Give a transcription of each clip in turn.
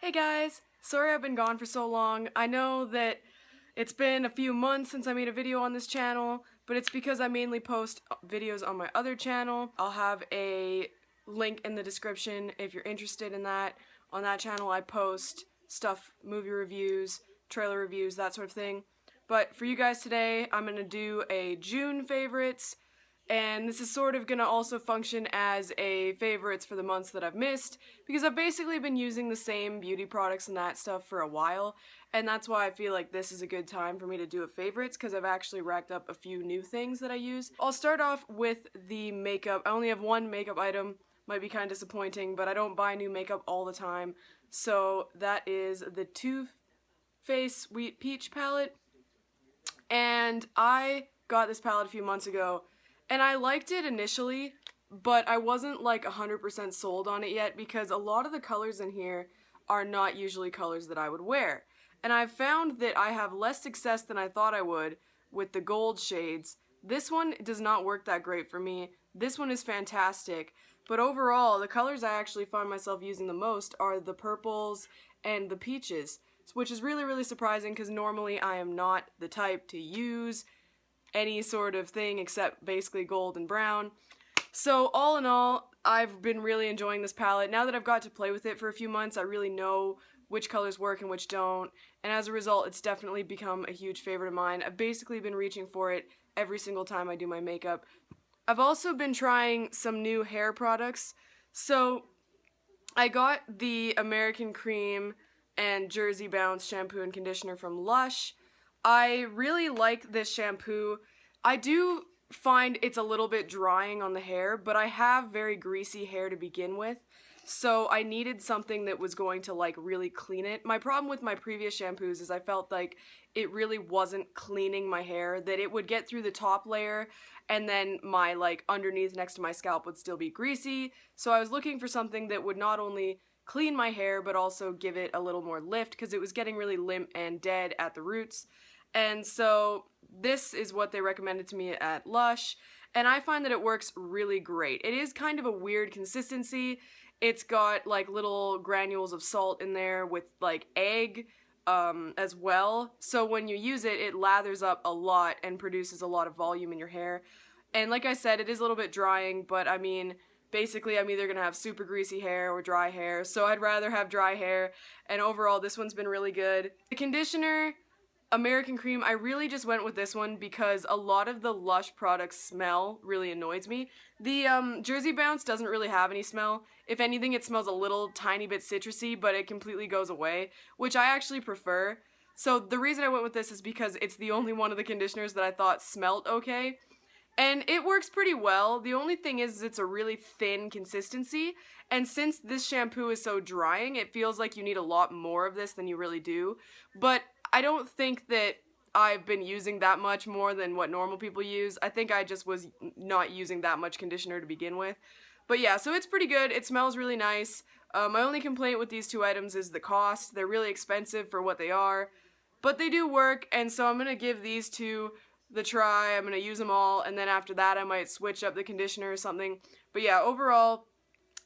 Hey guys! Sorry I've been gone for so long. I know that it's been a few months since I made a video on this channel, but it's because I mainly post videos on my other channel. I'll have a link in the description if you're interested in that. On that channel I post stuff, movie reviews, trailer reviews, that sort of thing. But for you guys today, I'm going to do a June favorites, and this is sort of going to also function as a favorites for the months that I've missed, because I've basically been using the same beauty products and that stuff for a while, and that's why I feel like this is a good time for me to do a favorites, because I've actually racked up a few new things that I use. I'll start off with the makeup. I only have one makeup item, might be kind of disappointing, but I don't buy new makeup all the time, so that is the Too Faced Sweet Peach palette, and I got this palette a few months ago, and I liked it initially, but I wasn't like 100% sold on it yet because a lot of the colors in here are not usually colors that I would wear. And I've found that I have less success than I thought I would with the gold shades. This one does not work that great for me. This one is fantastic, but overall the colors I actually find myself using the most are the purples and the peaches, which is really surprising because normally I am not the type to use any sort of thing except basically gold and brown. So all in all, I've been really enjoying this palette. Now that I've got to play with it for a few months, I really know which colors work and which don't, and as a result, it's definitely become a huge favorite of mine. I've basically been reaching for it every single time I do my makeup. I've also been trying some new hair products. So I got the American Cream and Jersey Bounce shampoo and conditioner from Lush. I really like this shampoo. I do find it's a little bit drying on the hair, but I have very greasy hair to begin with, so I needed something that was going to like really clean it. My problem with my previous shampoos is I felt like it really wasn't cleaning my hair, that it would get through the top layer and then my like underneath next to my scalp would still be greasy, so I was looking for something that would not only clean my hair but also give it a little more lift because it was getting really limp and dead at the roots. And so this is what they recommended to me at Lush, and I find that it works really great. It is kind of a weird consistency. It's got like little granules of salt in there with like egg as well. So when you use it, it lathers up a lot and produces a lot of volume in your hair. And like I said, it is a little bit drying, but I mean, basically I'm either gonna have super greasy hair or dry hair, so I'd rather have dry hair, and overall this one's been really good. The conditioner, American Cream, I really just went with this one because a lot of the Lush products smell really annoys me. The Jersey Bounce doesn't really have any smell. If anything, it smells a little tiny bit citrusy, but it completely goes away, which I actually prefer. So the reason I went with this is because it's the only one of the conditioners that I thought smelled okay, and it works pretty well. The only thing is it's a really thin consistency, and since this shampoo is so drying, it feels like you need a lot more of this than you really do. But I don't think that I've been using that much more than what normal people use. I think I just was not using that much conditioner to begin with. But yeah, so it's pretty good. It smells really nice. My only complaint with these two items is the cost. They're really expensive for what they are, but they do work, and so I'm going to give these two the try. I'm going to use them all, and then after that I might switch up the conditioner or something. But yeah, overall,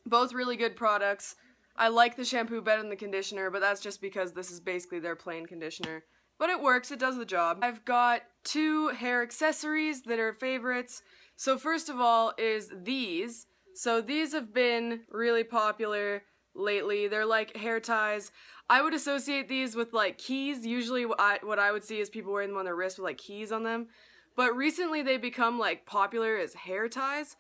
both really good products. I like the shampoo better than the conditioner, but that's just because this is basically their plain conditioner. But it works, it does the job. I've got two hair accessories that are favorites. So first of all is these. So these have been really popular lately. They're like hair ties. I would associate these with like keys. Usually what I would see is people wearing them on their wrist with like keys on them. But recently they become like popular as hair ties,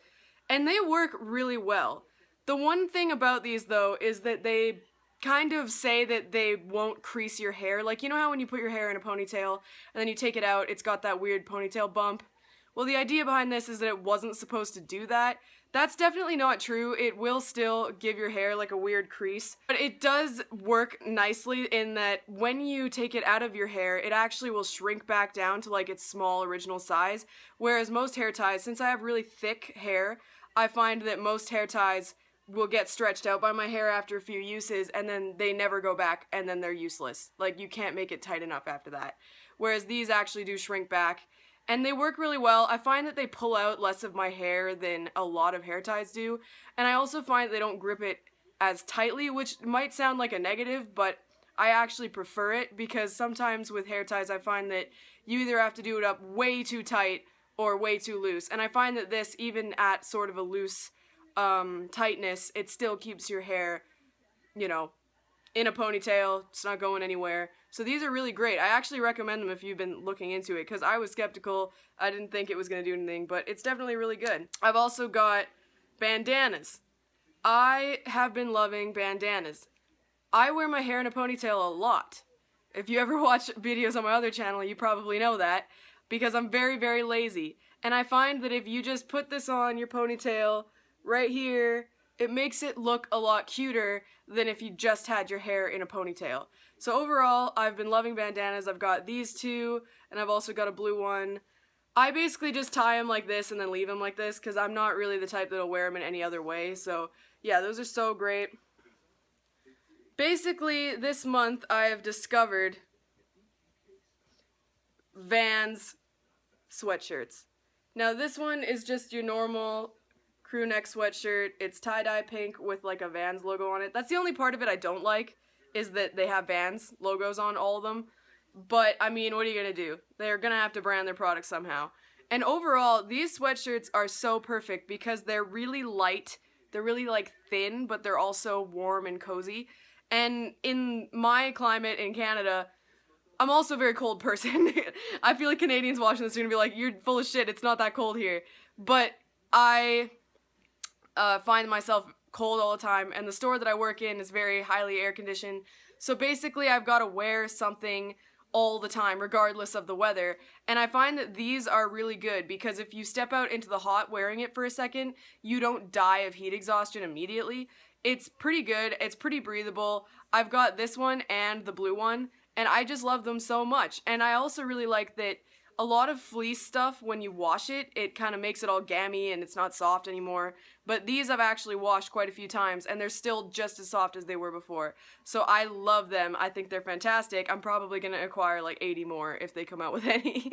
and they work really well. The one thing about these, though, is that they kind of say that they won't crease your hair. Like, you know how when you put your hair in a ponytail, and then you take it out, it's got that weird ponytail bump? Well, the idea behind this is that it wasn't supposed to do that. That's definitely not true. It will still give your hair like a weird crease, but it does work nicely in that when you take it out of your hair, it actually will shrink back down to like its small original size, whereas most hair ties, since I have really thick hair, I find that most hair ties will get stretched out by my hair after a few uses, and then they never go back, and then they're useless. Like, you can't make it tight enough after that. Whereas these actually do shrink back, and they work really well. I find that they pull out less of my hair than a lot of hair ties do, and I also find they don't grip it as tightly, which might sound like a negative, but I actually prefer it because sometimes with hair ties I find that you either have to do it up way too tight or way too loose. And I find that this, even at sort of a loose tightness, it still keeps your hair, you know, in a ponytail. It's not going anywhere. So these are really great. I actually recommend them if you've been looking into it, because I was skeptical. I didn't think it was going to do anything, but it's definitely really good. I've also got bandanas. I have been loving bandanas. I wear my hair in a ponytail a lot. If you ever watch videos on my other channel, you probably know that, because I'm very, very lazy. And I find that if you just put this on your ponytail right here, it makes it look a lot cuter than if you just had your hair in a ponytail. So overall, I've been loving bandanas. I've got these two, and I've also got a blue one. I basically just tie them like this and then leave them like this, because I'm not really the type that'll wear them in any other way. So yeah, those are so great. Basically, this month I have discovered Vans sweatshirts. Now this one is just your normal crew neck sweatshirt. It's tie-dye pink with like a Vans logo on it. That's the only part of it I don't like, is that they have Vans logos on all of them. But, I mean, what are you gonna do? They're gonna have to brand their products somehow. And overall, these sweatshirts are so perfect because they're really light. They're really, like, thin, but they're also warm and cozy. And in my climate in Canada, I'm also a very cold person. I feel like Canadians watching this are gonna be like, you're full of shit, it's not that cold here. But I find myself cold all the time, and the store that I work in is very highly air conditioned. So basically I've got to wear something all the time, regardless of the weather. And I find that these are really good because if you step out into the hot wearing it for a second, you don't die of heat exhaustion immediately. It's pretty good. It's pretty breathable. I've got this one and the blue one, and I just love them so much. And I also really like that a lot of fleece stuff, when you wash it, it kind of makes it all gammy and it's not soft anymore. But these I've actually washed quite a few times and they're still just as soft as they were before. So I love them. I think they're fantastic. I'm probably going to acquire like 80 more if they come out with any.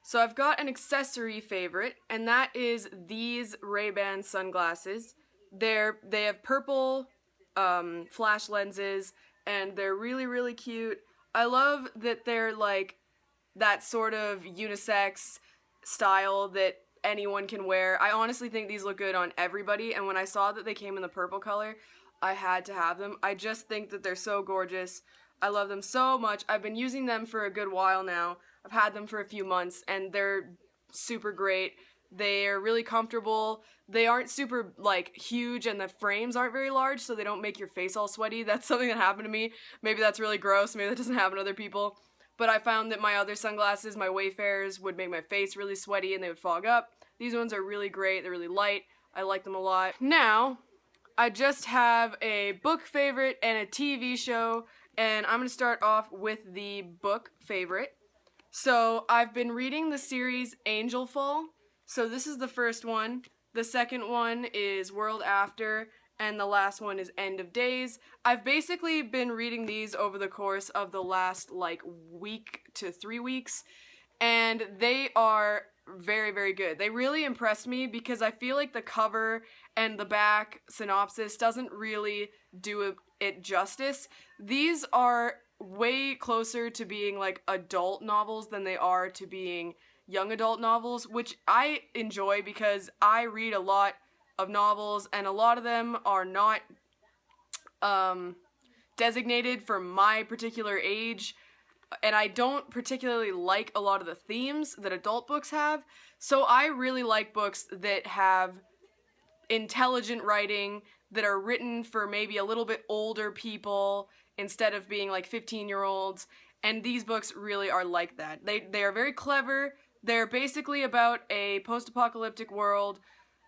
So I've got an accessory favorite, and that is these Ray-Ban sunglasses. They have purple flash lenses, and they're really, really cute. I love that they're like that sort of unisex style that anyone can wear. I honestly think these look good on everybody, and when I saw that they came in the purple color, I had to have them. I just think that they're so gorgeous. I love them so much. I've been using them for a good while now. I've had them for a few months, and they're super great. They're really comfortable. They aren't super, like, huge, and the frames aren't very large, so they don't make your face all sweaty. That's something that happened to me. Maybe that's really gross. Maybe that doesn't happen to other people. But I found that my other sunglasses, my Wayfarers, would make my face really sweaty and they would fog up. These ones are really great. They're really light. I like them a lot. Now, I just have a book favorite and a TV show, and I'm going to start off with the book favorite. So, I've been reading the series Angel Fall. So this is the first one. The second one is World After, and the last one is End of Days. I've basically been reading these over the course of the last, like, week to 3 weeks, and they are very, very good. They really impressed me because I feel like the cover and the back synopsis doesn't really do it justice. These are way closer to being, like, adult novels than they are to being young adult novels, which I enjoy because I read a lot of novels, and a lot of them are not designated for my particular age, and I don't particularly like a lot of the themes that adult books have, so I really like books that have intelligent writing, that are written for maybe a little bit older people instead of being like 15-year-olds, and these books really are like that. They are very clever. They're basically about a post-apocalyptic world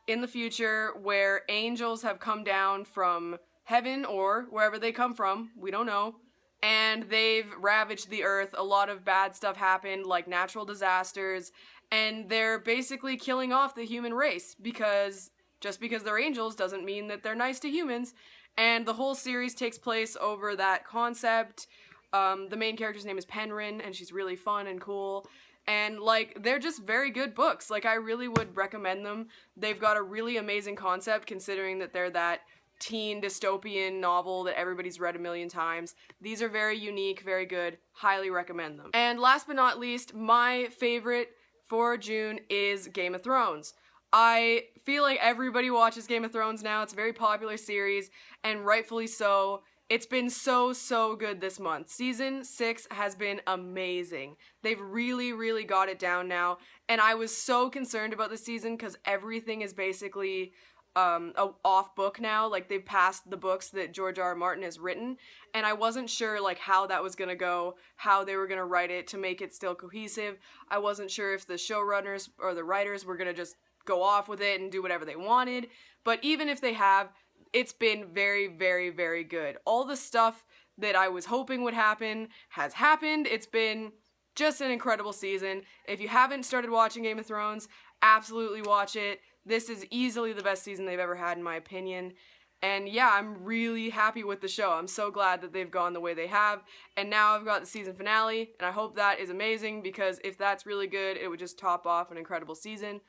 in the future where angels have come down from heaven or wherever they come from, we don't know, and they've ravaged the earth. A lot of bad stuff happened, like natural disasters, and they're basically killing off the human race because just because they're angels doesn't mean that they're nice to humans. And the whole series takes place over that concept. The main character's name is Penryn, and she's really fun and cool. And, like, they're just very good books. Like, I really would recommend them. They've got a really amazing concept, considering that they're that teen dystopian novel that everybody's read a million times. These are very unique, very good. Highly recommend them. And last but not least, my favorite for June is Game of Thrones. I feel like everybody watches Game of Thrones now. It's a very popular series, and rightfully so. It's been so good this month. Season 6 has been amazing. They've really got it down now, and I was so concerned about this season because everything is basically off book now. Like, they've passed the books that George R. R. Martin has written, and I wasn't sure like how that was gonna go, how they were gonna write it to make it still cohesive. I wasn't sure if the showrunners or the writers were gonna just go off with it and do whatever they wanted, but even if they have, it's been very good. All the stuff that I was hoping would happen has happened. It's been just an incredible season. If you haven't started watching Game of Thrones, absolutely watch it. This is easily the best season they've ever had, in my opinion. And yeah, I'm really happy with the show. I'm so glad that they've gone the way they have. And now I've got the season finale, and I hope that is amazing, because if that's really good, it would just top off an incredible season.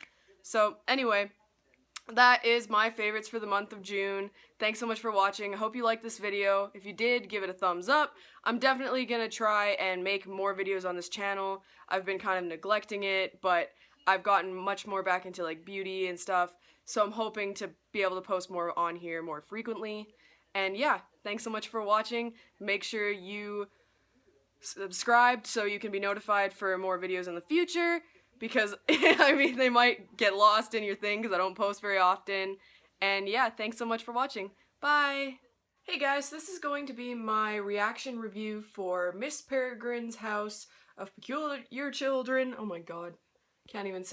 So anyway, that is my favorites for the month of June. Thanks so much for watching. I hope you liked this video. If you did, give it a thumbs up. I'm definitely gonna try and make more videos on this channel. I've been kind of neglecting it, but I've gotten much more back into like beauty and stuff, so I'm hoping to be able to post more on here more frequently. And yeah, thanks so much for watching. Make sure you subscribe so you can be notified for more videos in the future, because I mean, they might get lost in your thing because I don't post very often. And yeah, thanks so much for watching. Bye! Hey guys, this is going to be my reaction review for Miss Peregrine's House of Peculiar Children. Oh my god, can't even say